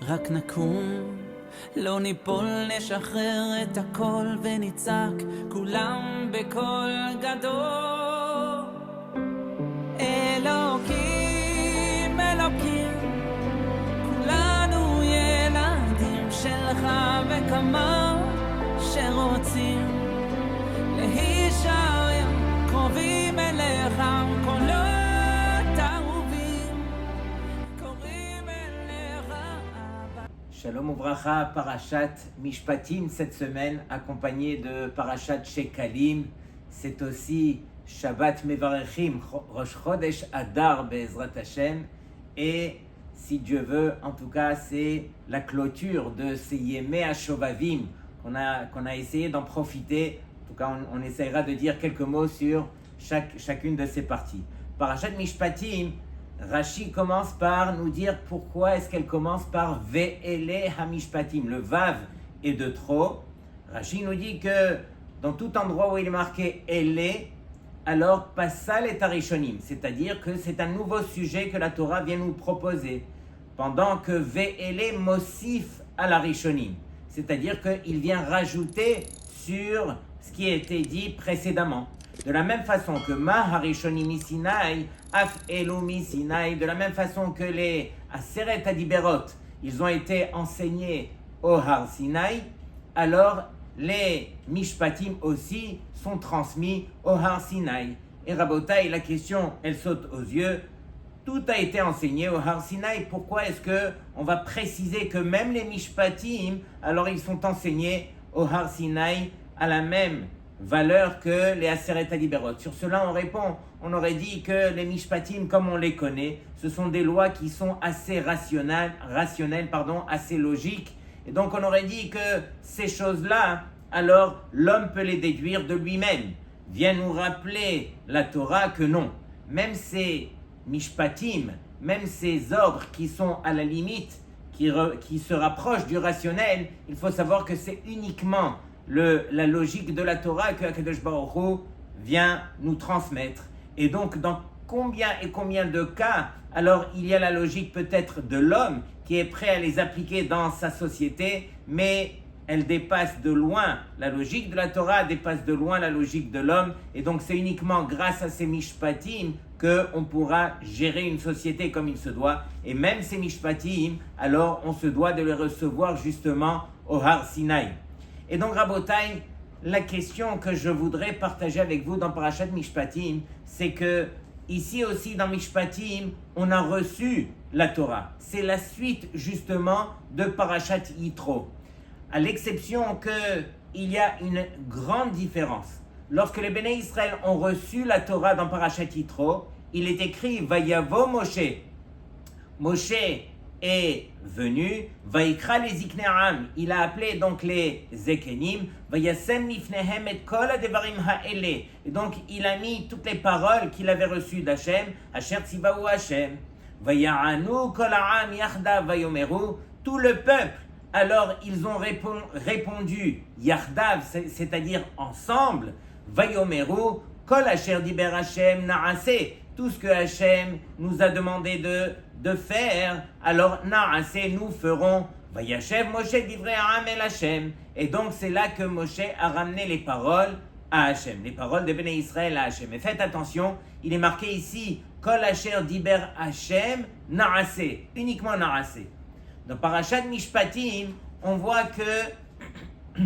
רק נקום, לא ניפול, נשחרר את הכל ונצעק כולם בקול גדול. אלוקים, אלוקים, כולנו ילדים שלך וכמה שרוצים להישאר קרובים אליך, קולות אהובים קוראים אליך אבא. Shalom Ouvracha, Parashat Mishpatim cette semaine, accompagné de Parashat Shekalim. C'est aussi Shabbat Mevarechim, Rosh Chodesh Adar Be'ezrat Hashem. Et si Dieu veut, en tout cas, c'est la clôture de ces Yemei HaShovavim qu'on a essayé d'en profiter. En tout cas, on essaiera de dire quelques mots sur chacune de ces parties. Parashat Mishpatim, Rashi commence par nous dire pourquoi est-ce qu'elle commence par Ve'ele HaMishpatim. Le Vav est de trop. Rashi nous dit que dans tout endroit où il est marqué Ele, alors Passal est Arishonim, c'est-à-dire que c'est un nouveau sujet que la Torah vient nous proposer. Pendant que Ve'ele Mosif al Arishonim, c'est-à-dire qu'il vient rajouter sur ce qui a été dit précédemment. De la même façon que Ma Harishonim Sinai, Af Elu Sinai, de la même façon que les Aseret Adiberot, ils ont été enseignés au Har Sinai, alors les Mishpatim aussi sont transmis au Har Sinai. Et Rabotai, la question, elle saute aux yeux. Tout a été enseigné au Har Sinai. Pourquoi est-ce qu'on va préciser que même les Mishpatim, alors ils sont enseignés au Har Sinai à la même valeur que les Aseret Adiberot? Sur cela, on répond, on aurait dit que les Mishpatim, comme on les connaît, ce sont des lois qui sont assez rationnelles, assez logiques. Et donc, on aurait dit que ces choses-là, alors l'homme peut les déduire de lui-même. Vient nous rappeler la Torah que non. Même ces Mishpatim, même ces ordres qui sont à la limite, qui se rapprochent du rationnel, il faut savoir que c'est uniquement la logique de la Torah que Akadosh Baruch Hu vient nous transmettre. Et donc, dans combien de cas, alors il y a la logique peut-être de l'homme qui est prêt à les appliquer dans sa société, mais elle dépasse de loin, la logique de la Torah dépasse de loin la logique de l'homme, et donc c'est uniquement grâce à ces mishpatim qu'on pourra gérer une société comme il se doit. Et même ces mishpatim, alors on se doit de les recevoir justement au Har Sinai. Et donc, Rabotai, la question que je voudrais partager avec vous dans Parashat Mishpatim, c'est que ici aussi dans Mishpatim, on a reçu la Torah. C'est la suite justement de Parashat Yitro. À l'exception qu'il y a une grande différence. Lorsque les Béné Israël ont reçu la Torah dans Parashat Yitro, il est écrit Vayavo Moshe. Moshe est venu, Vaikra les Zikne'am, il a appelé donc les Zekenim, Vayasem Nifnehem et Kol Adevarim Ha'ele, et donc il a mis toutes les paroles qu'il avait reçues d'Hachem, Asher Tzivahu Hachem, Vaya'anu Kol Ha'am Yachda Vayomeru, tout le peuple, alors ils ont répondu Yachdav, c'est-à-dire ensemble, Vayomeru, Kol Asher Diber Hachem Na'ase, tout ce que Hachem nous a demandé de faire, alors Na'ase, nous ferons. Vayashev Moshe divrei ha'am el Hachem. Et donc c'est là que Moshe a ramené les paroles à Hachem, les paroles de Béné Israël à Hachem. Et faites attention, il est marqué ici Kol Asher diber Hachem Na'ase, uniquement Na'ase. Dans Parashat Mishpatim, on voit que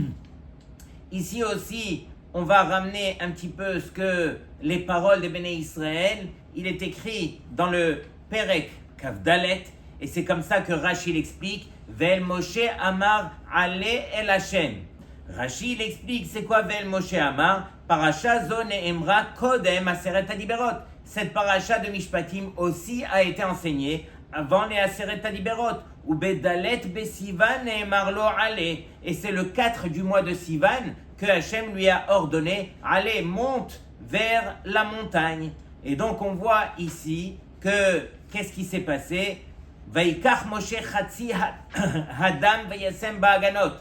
ici aussi, on va ramener un petit peu ce que les paroles de Béné Israël, il est écrit dans le Perek Kavdalet, et c'est comme ça que Rashi l'explique, Vel Moshe Amar Ale El Hashem. Rashi l'explique, c'est quoi Vel Moshe Amar? Parasha Zone Emra Kodem Aseret Adiberot. Cette parasha de Mishpatim aussi a été enseignée avant les Aseret Adiberot. Ou Bedalet Besivan Emar Lo Ale. Et c'est le 4 du mois de Sivan que Hachem lui a ordonné, allez, monte vers la montagne. Et donc on voit ici que, qu'est-ce qui s'est passé? Vaikach Moshe Chatzi Hadam Vayasem Ba'aganot.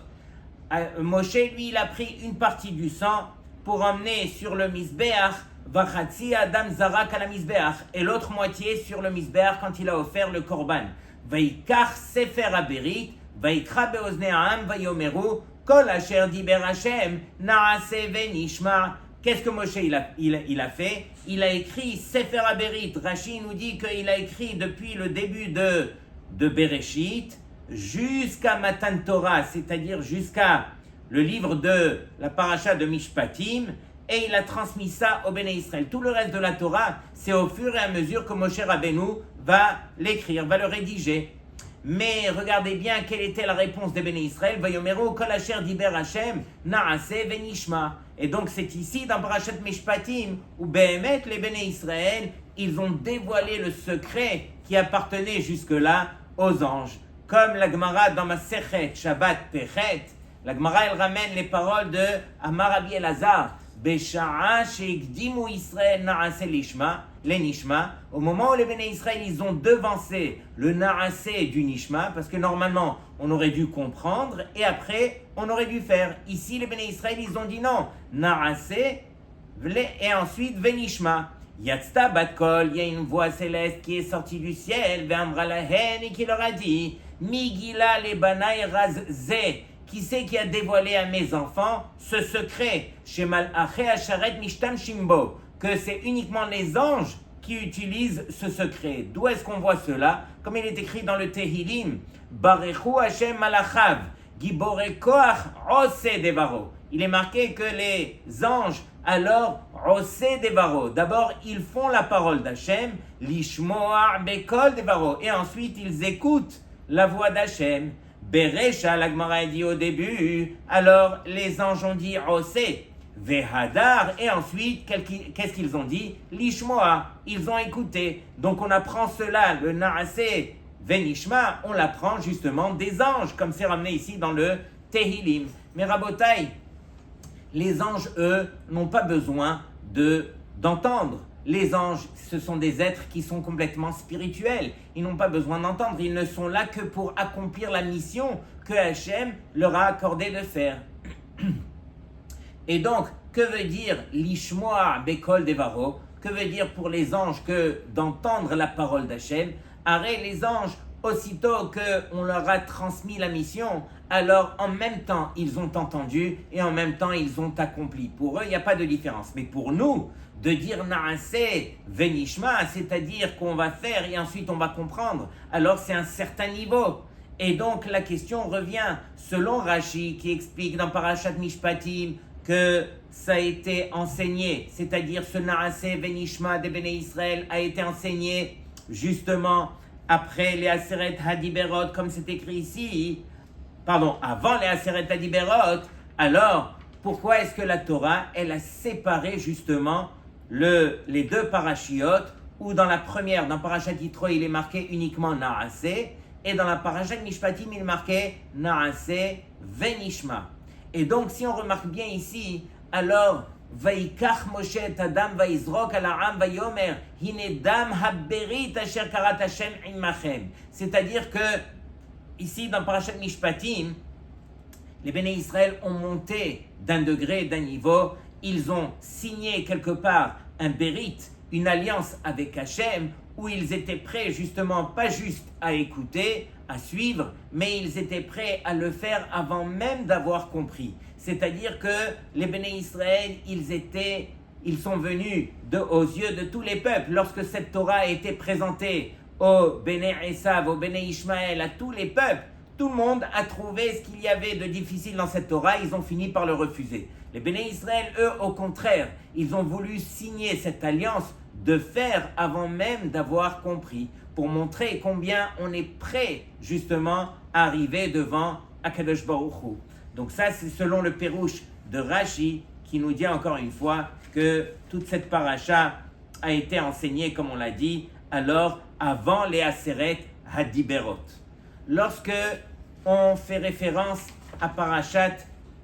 Moshe, lui, il a pris une partie du sang pour emmener sur le Misbeach, Vachatzi Adam Zarak à la Misbeach, et l'autre moitié sur le Misbeach quand il a offert le Korban. Vaikach Sefer Aberit, Vaikra Beozne Ha'am, Vayomeru, Kol Asher Diber Hashem, Naase Venishma. Qu'est-ce que Moshe il a fait? Il a écrit Sefer Aberit. Rashi nous dit qu'il a écrit depuis le début de Bereshit jusqu'à Matan Torah, c'est-à-dire jusqu'à le livre de la paracha de Mishpatim, et il a transmis ça au Béné Israël. Tout le reste de la Torah, c'est au fur et à mesure que Moshe Rabbeinu va l'écrire, va le rédiger. Mais regardez bien quelle était la réponse des Béné Israël. Vayomeru kol asher diber Hashem naaseh venishma. Et donc c'est ici dans Parashat Mishpatim où Behemet les Béné Israël, ils ont dévoilé le secret qui appartenait jusque-là aux anges. Comme la Gemara dans Masechet Shabbat Pechet, la Gemara elle ramène les paroles de Amar Rabbi Elazar. Besha'a sheikdimu Israël naaseh lishma. Les Nishma, au moment où les Béné Israël, ils ont devancé le Naaseh du Nishma, parce que normalement, on aurait dû comprendre, et après, on aurait dû faire. Ici, les Béné Israël, ils ont dit non, Naaseh, et ensuite, Venishma. Yatzta Batkol, il y a une voix céleste qui est sortie du ciel, Ve'amra lahen, et qui leur a dit, Migila le banai razze, qui c'est qui a dévoilé à mes enfants ce secret, Shemal ache asharet mishtam shimbo, que c'est uniquement les anges qui utilisent ce secret. D'où est-ce qu'on voit cela? Comme il est écrit dans le Tehilim, Barechu Hashem Malachav, Gibore Koach Ose Devaro. Il est marqué que les anges, alors, Ose Devaro, d'abord ils font la parole d'Hachem, Lishmoa Bekol Devaro, et ensuite ils écoutent la voix d'Hachem. Beresha, la Gemara a dit au début, alors les anges ont dit Ose. Vehadar, et ensuite, qu'est-ce qu'ils ont dit? Lishmoa, ils ont écouté. Donc on apprend cela, le Naaseh Venishma, on l'apprend justement des anges, comme c'est ramené ici dans le Tehilim. Mais Rabotai, les anges, eux, n'ont pas besoin d'entendre. Les anges, ce sont des êtres qui sont complètement spirituels. Ils n'ont pas besoin d'entendre. Ils ne sont là que pour accomplir la mission que Hachem leur a accordé de faire. Et donc, que veut dire l'ishmoa bekol devaro? Que veut dire pour les anges que d'entendre la parole d'Hachem? Arrête les anges, aussitôt qu'on leur a transmis la mission, alors en même temps ils ont entendu et en même temps ils ont accompli. Pour eux, il n'y a pas de différence. Mais pour nous, de dire naaseh venishma, c'est-à-dire qu'on va faire et ensuite on va comprendre, alors c'est un certain niveau. Et donc la question revient, selon Rashi qui explique dans Parashat Mishpatim, que ça a été enseigné, c'est-à-dire ce Naaseh Venishma des Béné Israël a été enseigné justement après les Aseret Hadiberot, comme c'est écrit ici, avant les Aseret Hadiberot. Alors, pourquoi est-ce que la Torah, elle a séparé justement les deux parachiotes, où dans la première, dans Parashat Yitro, il est marqué uniquement Naaseh, et dans la Parashat Mishpatim, il est marqué Naaseh Venishma. Et donc, si on remarque bien ici, alors, Vaikach Moshe et Adam vaizrok al ha'am vayomer, hine dam haberit asher karat Hashem imachem. C'est-à-dire que, ici, dans Parashat Mishpatim, les Béné Israël ont monté d'un degré, d'un niveau, ils ont signé quelque part un bérit, une alliance avec Hashem, où ils étaient prêts justement, pas juste à écouter, à suivre, mais ils étaient prêts à le faire avant même d'avoir compris. C'est-à-dire que les Béné Israël, ils sont venus aux yeux de tous les peuples. Lorsque cette Torah a été présentée aux Béné Esav, aux Béné Ishmaël, à tous les peuples, tout le monde a trouvé ce qu'il y avait de difficile dans cette Torah, ils ont fini par le refuser. Les Béné Israël, eux, au contraire, ils ont voulu signer cette alliance de faire avant même d'avoir compris, pour montrer combien on est prêt justement à arriver devant Akadosh Baruch Hu. Donc ça, c'est selon le Pérouche de Rashi, qui nous dit encore une fois que toute cette paracha a été enseignée, comme on l'a dit, alors avant les Aseret Hadiberot. Lorsque on fait référence à Parashat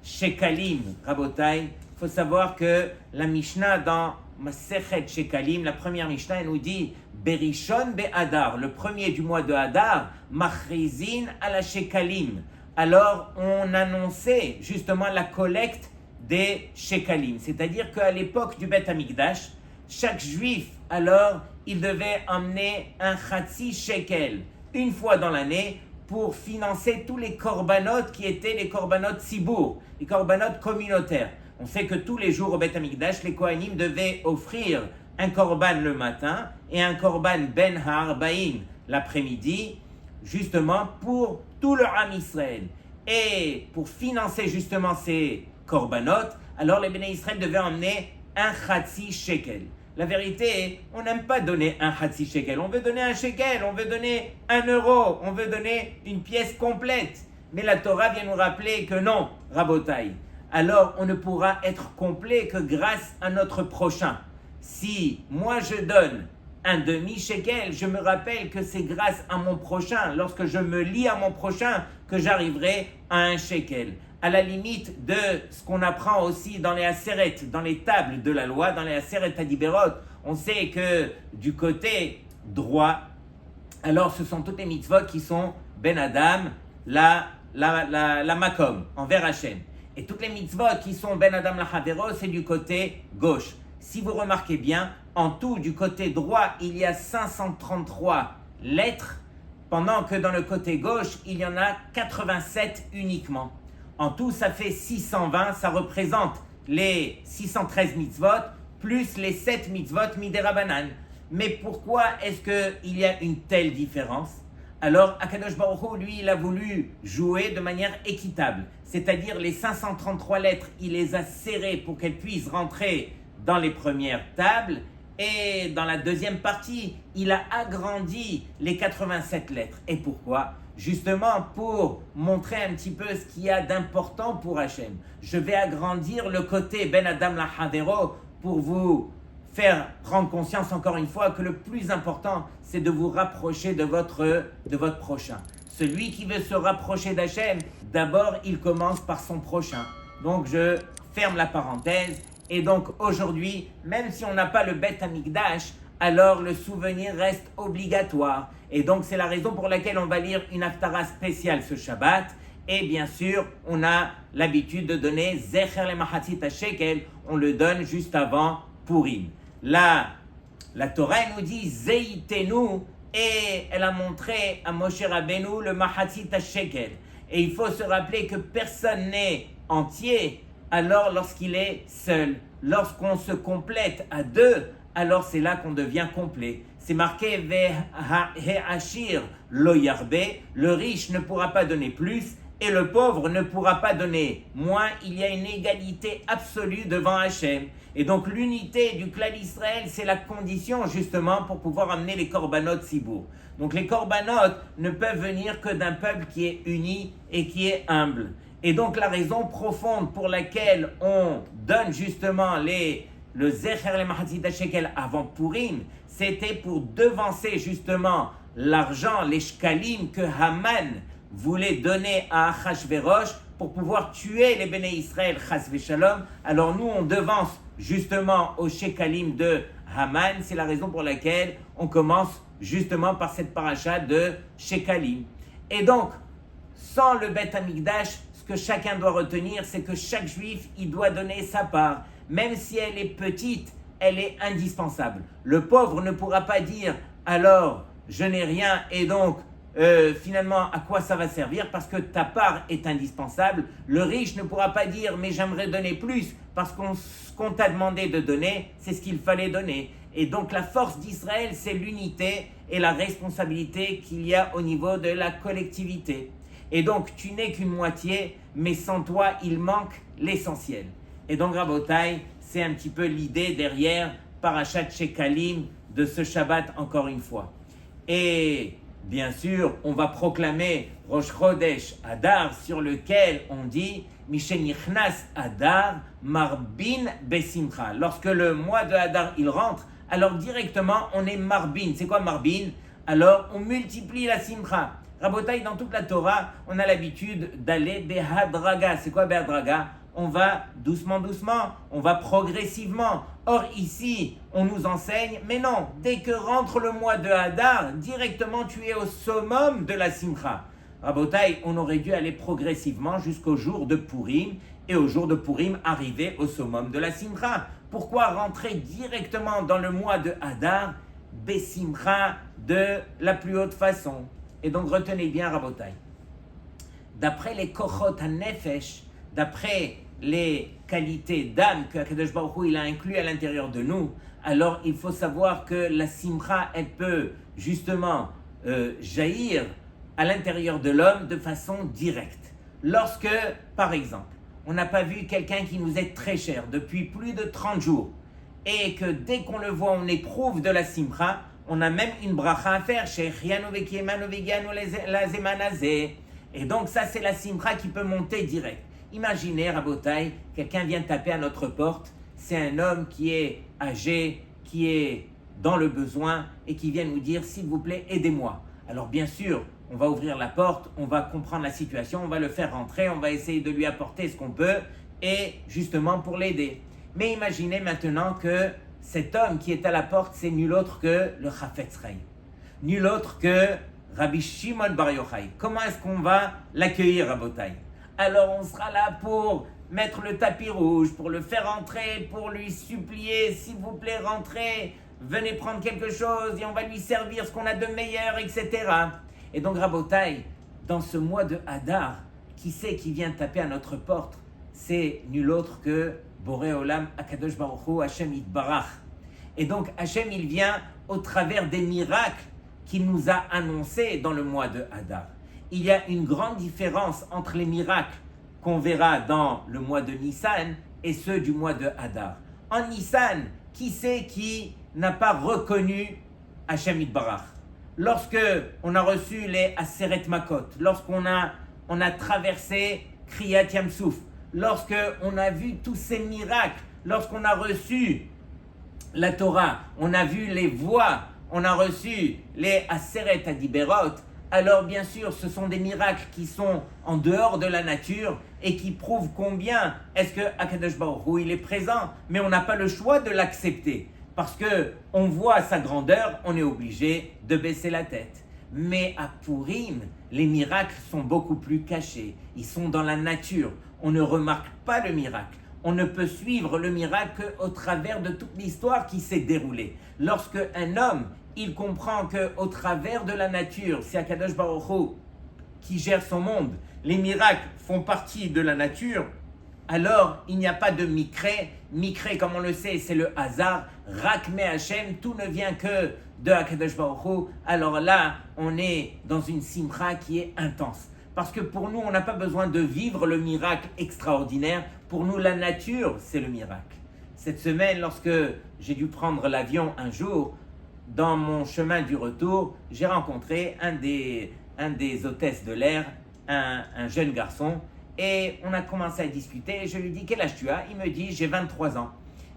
Shekalim, Rabotai, il faut savoir que la Mishnah dans Masechet Shekalim, la première Mishnah, elle nous dit Berishon Be'adar, le premier du mois de Hadar, Machrizin à la Shekalim. Alors on annonçait justement la collecte des Shekalim, c'est-à-dire qu'à l'époque du Beth Amikdash, chaque juif, alors, il devait emmener un Chatsi Shekel, une fois dans l'année pour financer tous les korbanot qui étaient les korbanot sibour, les korbanot communautaires. On sait que tous les jours au Beth Amikdash, les Kohanim devaient offrir un korban le matin et un korban ben ha'arbaïm l'après-midi, justement pour tout le Am Israël. Et pour financer justement ces korbanot, alors les Béné Israël devaient emmener un chatzi shekel. La vérité, on n'aime pas donner un chatzi shekel, on veut donner un shekel, on veut donner 1 euro, on veut donner une pièce complète. Mais la Torah vient nous rappeler que non, Rabotai. Alors on ne pourra être complet que grâce à notre prochain. Si moi je donne un demi-shekel, je me rappelle que c'est grâce à mon prochain, lorsque je me lie à mon prochain, que j'arriverai à un shekel. À la limite de ce qu'on apprend aussi dans les Aseret, dans les tables de la loi, dans les Aseret Adiberot, on sait que du côté droit, alors ce sont toutes les mitzvot qui sont Ben Adam, la Makom, envers Hachem. Et toutes les mitzvot qui sont Ben Adam la Havero, c'est du côté gauche. Si vous remarquez bien, en tout, du côté droit, il y a 533 lettres, pendant que dans le côté gauche, il y en a 87 uniquement. En tout, ça fait 620, ça représente les 613 mitzvot, plus les 7 mitzvot midérabanan. Mais pourquoi est-ce qu'il y a une telle différence? Alors, Akadosh Baruch Hu, lui, il a voulu jouer de manière équitable. C'est-à-dire, les 533 lettres, il les a serrées pour qu'elles puissent rentrer dans les premières tables. Et dans la deuxième partie, il a agrandi les 87 lettres. Et pourquoi? Justement pour montrer un petit peu ce qu'il y a d'important pour Hachem. Je vais agrandir le côté Ben Adam la Havero pour vous faire prendre conscience encore une fois que le plus important, c'est de vous rapprocher de votre prochain. Celui qui veut se rapprocher d'Hachem, d'abord, il commence par son prochain. Donc, je ferme la parenthèse. Et donc, aujourd'hui, même si on n'a pas le Beth Amikdash, alors le souvenir reste obligatoire. Et donc, c'est la raison pour laquelle on va lire une haftara spéciale ce Shabbat. Et bien sûr, on a l'habitude de donner Zecher le Mahatzit HaShekel. On le donne juste avant Purim. Là, la Torah nous dit Zeitenu, et elle a montré à Moshe Rabbeinu le Mahatzit HaShekel. Et il faut se rappeler que personne n'est entier alors lorsqu'il est seul. Lorsqu'on se complète à deux, alors c'est là qu'on devient complet. C'est marqué Ve'ha'ashir lo yarbe, le riche ne pourra pas donner plus et le pauvre ne pourra pas donner moins. Il y a une égalité absolue devant Hachem. Et donc l'unité du clan d'Israël, c'est la condition justement pour pouvoir amener les korbanot sibour. Donc les korbanot ne peuvent venir que d'un peuple qui est uni et qui est humble. Et donc la raison profonde pour laquelle on donne justement le Zecher le Mahatzit HaShekel avant Purim, c'était pour devancer justement l'argent, les shkalim que Haman voulait donner à Achashverosh pour pouvoir tuer les Béné Israël, chas v'shalom. Alors nous, on devance justement au shekalim de Haman. C'est la raison pour laquelle on commence justement par cette paracha de shekalim. Et donc, sans le Beth Amikdash, ce que chacun doit retenir, c'est que chaque juif, il doit donner sa part. Même si elle est petite, elle est indispensable. Le pauvre ne pourra pas dire « alors, je n'ai rien et donc finalement, à quoi ça va servir ?» parce que ta part est indispensable. Le riche ne pourra pas dire « mais j'aimerais donner plus » parce qu'on t'a demandé de donner, c'est ce qu'il fallait donner. Et donc la force d'Israël, c'est l'unité et la responsabilité qu'il y a au niveau de la collectivité. Et donc, tu n'es qu'une moitié, mais sans toi, il manque l'essentiel. Et donc, Rabotai, c'est un petit peu l'idée derrière Parashat Shekalim de ce Shabbat encore une fois. Et bien sûr, on va proclamer Rosh Chodesh Adar sur lequel on dit Mishenichnas Adar Marbin Besimcha. Lorsque le mois de Adar il rentre, alors directement on est Marbin. C'est quoi Marbin? Alors on multiplie la Simcha. Rabotai, dans toute la Torah, on a l'habitude d'aller Behadraga. C'est quoi Behadraga? On va doucement, on va progressivement. Or ici, on nous enseigne, mais non, dès que rentre le mois de Hadar, directement tu es au summum de la Simcha. Rabotai, on aurait dû aller progressivement jusqu'au jour de Purim, et au jour de Purim, arriver au summum de la Simcha. Pourquoi rentrer directement dans le mois de Hadar, Besimcha, de la plus haute façon? Et donc retenez bien, Rabotai. D'après les kochot ha-nefesh, d'après les qualités d'âme que Akadosh Baruch Hu, il a inclus à l'intérieur de nous, alors il faut savoir que la simcha, elle peut justement jaillir à l'intérieur de l'homme de façon directe. Lorsque, par exemple, on n'a pas vu quelqu'un qui nous est très cher depuis plus de 30 jours, et que dès qu'on le voit, on éprouve de la simcha, on a même une bracha à faire, et donc ça c'est la simcha qui peut monter direct. Imaginez, Rabotai, quelqu'un vient taper à notre porte, c'est un homme qui est âgé, qui est dans le besoin et qui vient nous dire, s'il vous plaît, aidez-moi. Alors bien sûr, on va ouvrir la porte, on va comprendre la situation, on va le faire rentrer, on va essayer de lui apporter ce qu'on peut, et justement pour l'aider. Mais imaginez maintenant que cet homme qui est à la porte, c'est nul autre que le Chafetz Chaim, nul autre que Rabbi Shimon Bar Yochai. Comment est-ce qu'on va l'accueillir, Rabotai? Alors on sera là pour mettre le tapis rouge, pour le faire entrer, pour lui supplier, s'il vous plaît, rentrez, venez prendre quelque chose et on va lui servir ce qu'on a de meilleur, etc. Et donc, Rabotai, dans ce mois de Hadar, qui c'est qui vient taper à notre porte? C'est nul autre que Boré Olam, Akadosh Baruch Hu, Hashem Yitbarach. Et donc, Hashem, il vient au travers des miracles qu'il nous a annoncés dans le mois de Hadar. Il y a une grande différence entre les miracles qu'on verra dans le mois de Nissan et ceux du mois de Hadar. En Nissan, qui c'est qui n'a pas reconnu Hashem Yitbarach? Lorsque on a reçu les Aseret Makot, lorsqu'on a traversé Kriyat Yamsouf, lorsqu'on a vu tous ces miracles, lorsqu'on a reçu la Torah, on a vu les voix, on a reçu les Aseret Adiberot, alors bien sûr ce sont des miracles qui sont en dehors de la nature et qui prouvent combien est-ce que Akadosh Baruch Hu, il est présent, mais on n'a pas le choix de l'accepter. Parce qu'on voit sa grandeur, on est obligé de baisser la tête. Mais à Purim, les miracles sont beaucoup plus cachés. Ils sont dans la nature. On ne remarque pas le miracle. On ne peut suivre le miracle qu'au travers de toute l'histoire qui s'est déroulée. Lorsque un homme, il comprend qu'au travers de la nature, c'est Akadosh Baruch Hu qui gère son monde, les miracles font partie de la nature, alors il n'y a pas de mikré. Mikré, comme on le sait, c'est le hasard. Rakme Hashem, tout ne vient que de Akadosh Baruch Hu. Alors là, on est dans une simcha qui est intense. Parce que pour nous, on n'a pas besoin de vivre le miracle extraordinaire. Pour nous, la nature, c'est le miracle. Cette semaine, lorsque j'ai dû prendre l'avion un jour, dans mon chemin du retour, j'ai rencontré un des hôtesses de l'air, un jeune garçon. Et on a commencé à discuter, je lui dis, quel âge tu as? Il me dit, j'ai 23 ans.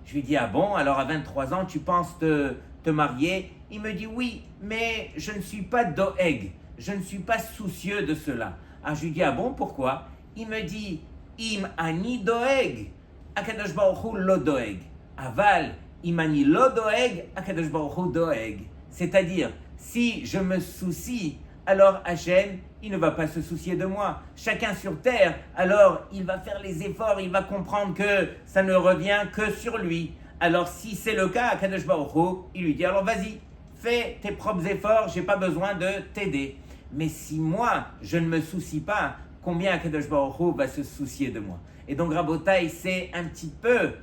Je lui dis, ah bon, alors à 23 ans, tu penses te marier? Il me dit, oui, mais je ne suis pas doeg, je ne suis pas soucieux de cela. Ah, je lui dis, ah bon, pourquoi? Il me dit, im ani doeg, Akadosh Baruch Hu lo doeg. Aval, im ani lo doeg, Akadosh Baruch Hu doeg. C'est-à-dire, si je me soucie, alors Hachem, il ne va pas se soucier de moi. Chacun sur terre, alors il va faire les efforts, il va comprendre que ça ne revient que sur lui. Alors si c'est le cas, Akadosh Baruch Hu, il lui dit, alors vas-y, fais tes propres efforts, j'ai pas besoin de t'aider. Mais si moi, je ne me soucie pas, combien Akadosh Baruch Hu va se soucier de moi? Et donc Rabotai, c'est un petit peu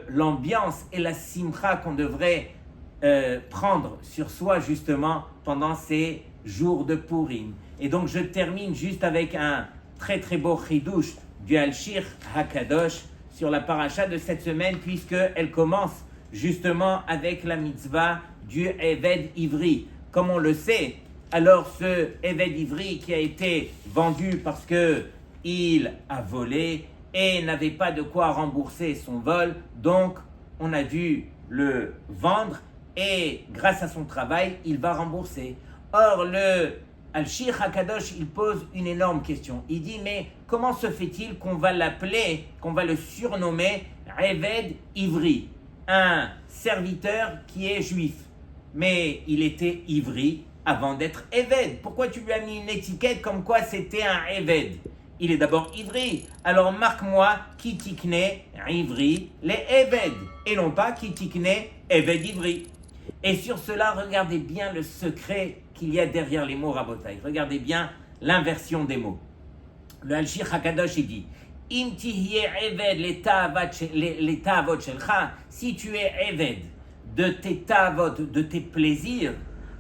l'ambiance et la simcha qu'on devrait prendre sur soi justement pendant ces jours de Purim. Et donc je termine juste avec un très très beau chidouche du Al-Shir HaKadosh sur la paracha de cette semaine, puisqu'elle commence justement avec la mitzvah du Eved Ivri. Comme on le sait, alors ce Eved Ivri qui a été vendu parce qu'il a volé et n'avait pas de quoi rembourser son vol, donc on a dû le vendre et grâce à son travail, il va rembourser. Or, le Al-Shir HaKadosh, il pose une énorme question. Il dit, mais comment se fait-il qu'on va l'appeler, qu'on va le surnommer Eved Ivri, un serviteur qui est juif? Mais il était Ivri avant d'être Eved. Pourquoi tu lui as mis une étiquette comme quoi c'était un Eved? Il est d'abord Ivri. Alors marque-moi qui tikne Ivri les Eved, et non pas qui tikne Eved Ivri. Et sur cela, regardez bien le secret qu'il y a derrière les mots Rabotai. Regardez bien l'inversion des mots. Le Alshich HaKadosh, il dit Im tihye eved les ta'avot shelcha, si tu es eved de tes ta'avot, de tes plaisirs,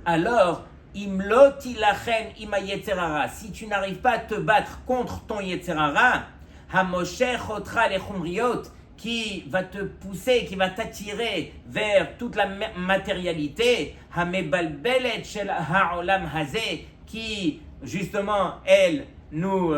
alors imlo tilachen ima yetzerara, si tu n'arrives pas à te battre contre ton yetzerara, hamoshech otra lechumriot, qui va te pousser, qui va t'attirer vers toute la matérialité, hamebalbelet shel ha'olam hazeh, qui justement elle nous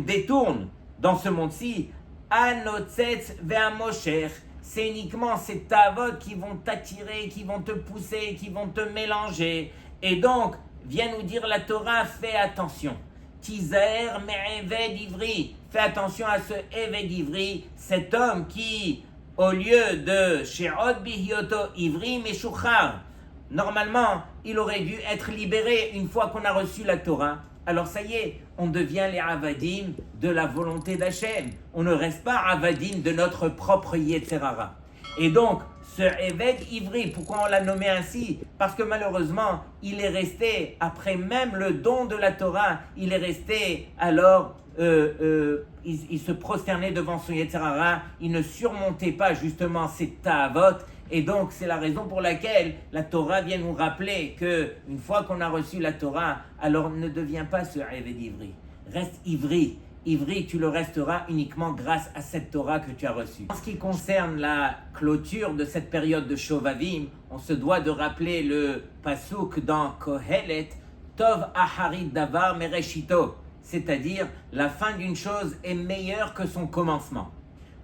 détourne dans ce monde-ci, anotzetz ve'amoshech, c'est uniquement ces tavotes qui vont t'attirer, qui vont te pousser, qui vont te mélanger. Et donc, vient nous dire la Torah, fais attention. Tizaer me'eved ivri, fais attention à ce eved ivri, cet homme qui, au lieu de she'od bihyoto ivri meshuchar, normalement, il aurait dû être libéré une fois qu'on a reçu la Torah. Alors ça y est, on devient les avadim de la volonté d'Hachem. On ne reste pas avadim de notre propre Yetzerara. Et donc, ce Eved Ivri, pourquoi on l'a nommé ainsi? Parce que malheureusement, il est resté, après même le don de la Torah, il est resté alors, il se prosternait devant son Yetzerara, il ne surmontait pas justement ses ta'avot. Et donc, c'est la raison pour laquelle la Torah vient nous rappeler qu'une fois qu'on a reçu la Torah, alors ne deviens pas ce Eved Ivri. Reste ivri. Ivri, tu le resteras uniquement grâce à cette Torah que tu as reçue. En ce qui concerne la clôture de cette période de Shovavim, on se doit de rappeler le pasuk dans Kohelet, Tov Aharit Davar Mereshito, c'est-à-dire la fin d'une chose est meilleure que son commencement.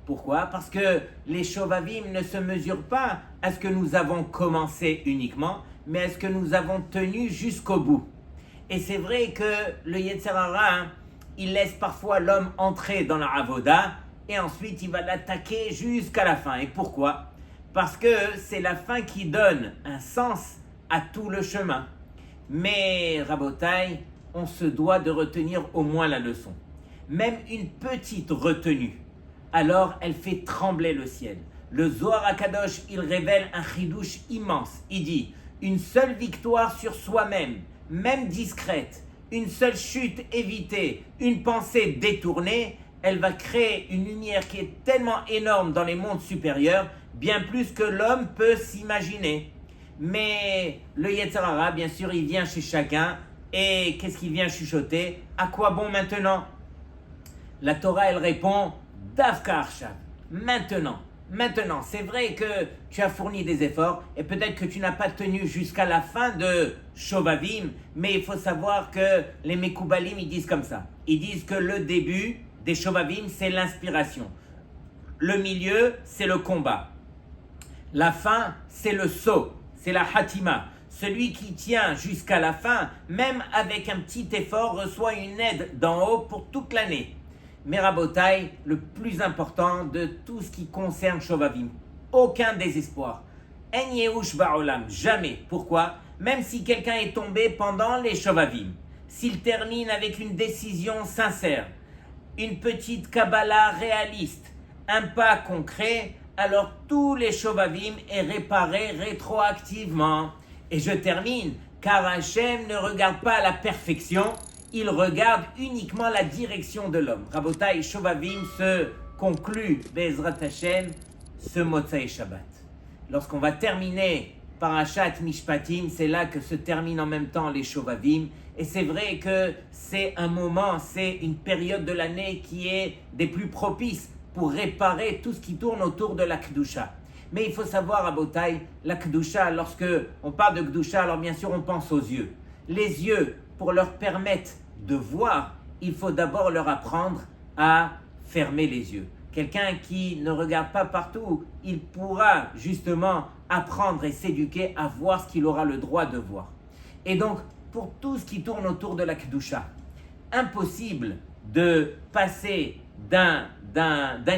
Pourquoi? Parce que les Shovavim ne se mesurent pas à ce que nous avons commencé uniquement, mais à ce que nous avons tenu jusqu'au bout. Et c'est vrai que le Yetzerara, il laisse parfois l'homme entrer dans la Avoda, et ensuite il va l'attaquer jusqu'à la fin. Et pourquoi? Parce que c'est la fin qui donne un sens à tout le chemin. Mais, Rabotai, on se doit de retenir au moins la leçon. Même une petite retenue, alors elle fait trembler le ciel. Le Zohar HaKadosh, il révèle un chidouche immense. Il dit, une seule victoire sur soi-même, même discrète, une seule chute évitée, une pensée détournée, elle va créer une lumière qui est tellement énorme dans les mondes supérieurs, bien plus que l'homme peut s'imaginer. Mais le Yetzerara, bien sûr, il vient chez chacun, et qu'est-ce qu'il vient chuchoter? À quoi bon maintenant? La Torah, elle répond, Davka Arshav, maintenant, c'est vrai que tu as fourni des efforts et peut-être que tu n'as pas tenu jusqu'à la fin de Shovavim, mais il faut savoir que les Mekoubalim, ils disent comme ça. Ils disent que le début des Shovavim, c'est l'inspiration. Le milieu, c'est le combat. La fin, c'est le saut, c'est la Hatima. Celui qui tient jusqu'à la fin, même avec un petit effort, reçoit une aide d'en haut pour toute l'année. Mais Rabotai, le plus important de tout ce qui concerne Shovavim, aucun désespoir. En Yehush Ba'olam, jamais. Pourquoi? Même si quelqu'un est tombé pendant les Shovavim, s'il termine avec une décision sincère, une petite Kabbalah réaliste, un pas concret, alors tous les Shovavim est réparé rétroactivement. Et je termine, car Hachem ne regarde pas la perfection, il regarde uniquement la direction de l'homme. Rabotai, Shovavim se conclut, Be'ezrat Hashem, ce Motzai Shabbat. Lorsqu'on va terminer Parashat Mishpatim, c'est là que se terminent en même temps les Shovavim. Et c'est vrai que c'est un moment, c'est une période de l'année qui est des plus propices pour réparer tout ce qui tourne autour de la Kedusha. Mais il faut savoir, Rabotai, la Kedusha, lorsque on parle de Kedusha, alors bien sûr on pense aux yeux. Les yeux, pour leur permettre de voir, il faut d'abord leur apprendre à fermer les yeux. Quelqu'un qui ne regarde pas partout, il pourra justement apprendre et s'éduquer à voir ce qu'il aura le droit de voir. Et donc, pour tout ce qui tourne autour de la Kedusha, impossible de passer d'un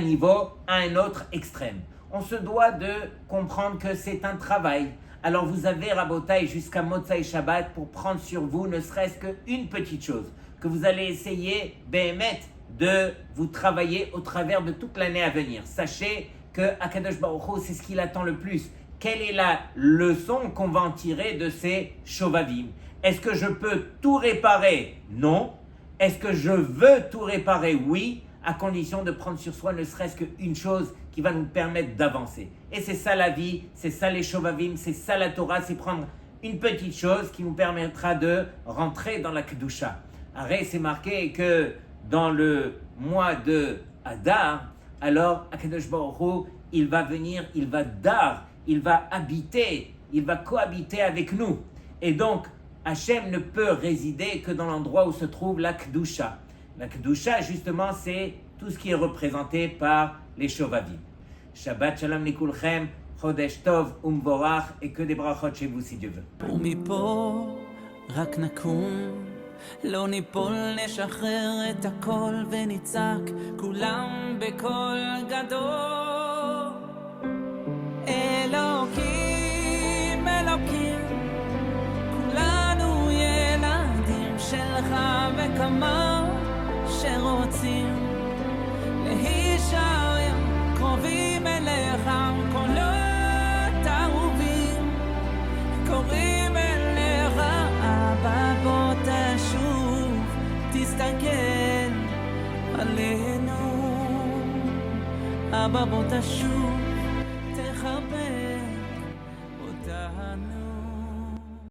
niveau à un autre extrême. On se doit de comprendre que c'est un travail. Alors vous avez, Rabotai, jusqu'à Motzai Shabbat pour prendre sur vous ne serait-ce qu'une petite chose que vous allez essayer, Béhémet, de vous travailler au travers de toute l'année à venir. Sachez que Akadosh Baruch Hu, c'est ce qu'il attend le plus. quelle est la leçon qu'on va en tirer de ces Shovavim? Est-ce que je peux tout réparer? Non. Est-ce que je veux tout réparer? Oui, à condition de prendre sur soi ne serait-ce qu'une chose qui va nous permettre d'avancer. Et c'est ça la vie, c'est ça les Shovavim, c'est ça la Torah, c'est prendre une petite chose qui nous permettra de rentrer dans la Kedusha. Arrête, c'est marqué que dans le mois de Adar, alors Akadosh Baruch Hu, il va venir, il va dar, il va habiter, il va cohabiter avec nous. Et donc, Hachem ne peut résider que dans l'endroit où se trouve la Kedusha. La Kedusha, justement, c'est tout ce qui est représenté par les Shovavim. Shabbat Shalom Likulchem, Chodesh Tov Umvorach, et que des brachot chez vous si Dieu veut. ומפה רק נקום, לא ניפול, נשחרר את הכל ונצעק כולם בקול גדול. אלוקים, אלוקים, כולנו ילדים שלך וכמה שרוצים להישאר קרובים אליך, קולות אהובים קוראים אליך, אבא בוא תשוב, תסתכל עלינו, אבא בוא תשוב.